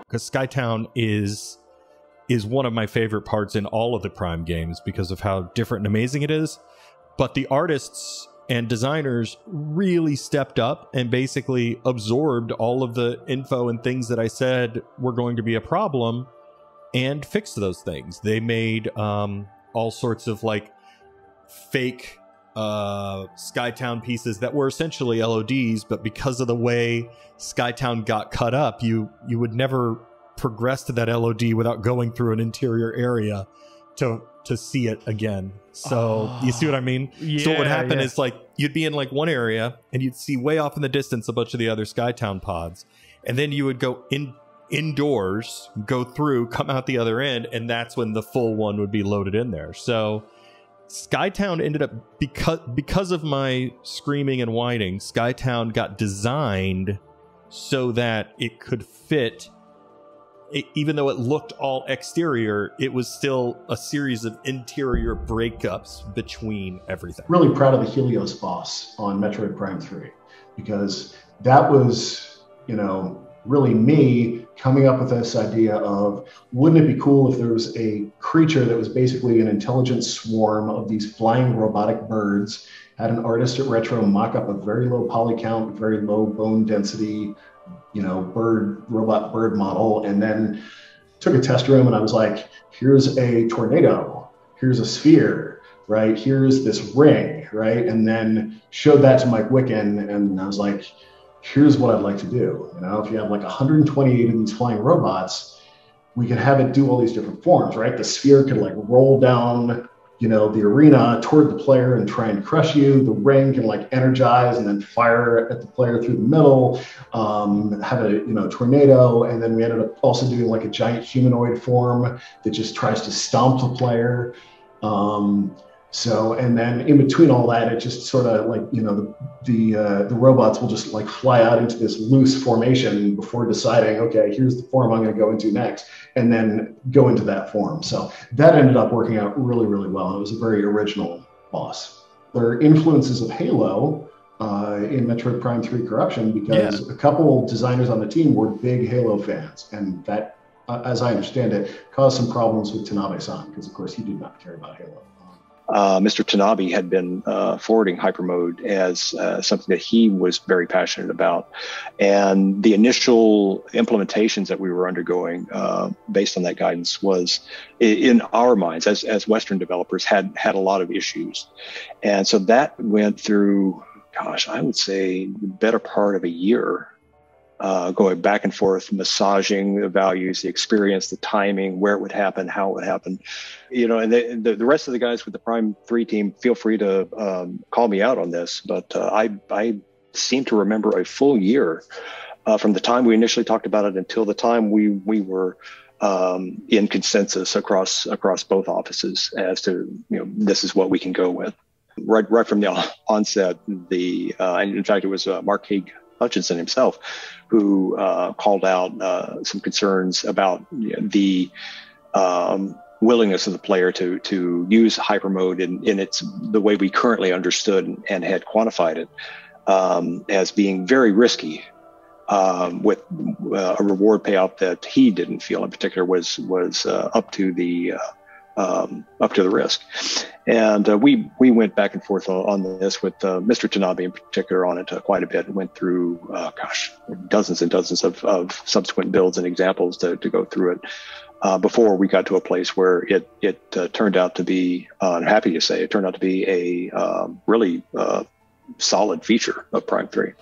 because Skytown is one of my favorite parts in all of the Prime games because of how different and amazing it is. But the artists and designers really stepped up and basically absorbed all of the info and things that I said were going to be a problem and fixed those things. They made all sorts of like fake Skytown pieces that were essentially LODs, but because of the way Skytown got cut up, you would never progress to that LOD without going through an interior area to see it again. So you see what I mean? Yeah, so what would happen is like you'd be in like one area and you'd see way off in the distance a bunch of the other Skytown pods, and then you would go indoors, go through, come out the other end, and that's when the full one would be loaded in there. So Skytown ended up, because of my screaming and whining, Skytown got designed so that it could fit. Even though it looked all exterior, it was still a series of interior breakups between everything. Really proud of the Helios Boss on Metroid Prime 3, because that was, really me coming up with this idea of, wouldn't it be cool if there was a creature that was basically an intelligent swarm of these flying robotic birds, had an artist at Retro mock up a very low poly count, very low bone density, robot bird model, and then took a test room and I was like, here's a tornado, here's a sphere, right? Here's this ring, right? And then showed that to Mike Wicken, and I was like, here's what I'd like to do. If you have like 128 of these flying robots, we could have it do all these different forms, right? The sphere could like roll down, the arena toward the player and try and crush you. The ring can like energize and then fire at the player through the middle, have a tornado. And then we ended up also doing like a giant humanoid form that just tries to stomp the player. And then in between all that, it just sort of like, the robots will just like fly out into this loose formation before deciding, okay, here's the form I'm going to go into next, and then go into that form. So that ended up working out really, really well. It was a very original boss. There are influences of Halo in Metroid Prime 3 Corruption, because a couple designers on the team were big Halo fans, and that, as I understand it, caused some problems with Tanabe-san, because of course he did not care about Halo. Mr. Tanabe had been forwarding Hypermode as something that he was very passionate about. And the initial implementations that we were undergoing based on that guidance was, in our minds, as Western developers, had a lot of issues. And so that went through, I would say the better part of a year, going back and forth, massaging the values, the experience, the timing, where it would happen, how it would happen, and the rest of the guys with the Prime 3 team, feel free to call me out on this, but I seem to remember a full year from the time we initially talked about it until the time we were in consensus across both offices as to, this is what we can go with. Right from the onset, and in fact, it was Mark Haig Hutchinson himself who called out some concerns about the willingness of the player to use Hypermode in the way we currently understood and had quantified it as being very risky, with a reward payout that he didn't feel in particular was up to the risk. And we went back and forth on this with Mr. Tanabe in particular on it quite a bit, and went through, dozens and dozens of subsequent builds and examples to go through it before we got to a place where it turned out to be, I'm happy to say, it turned out to be a really solid feature of Prime 3.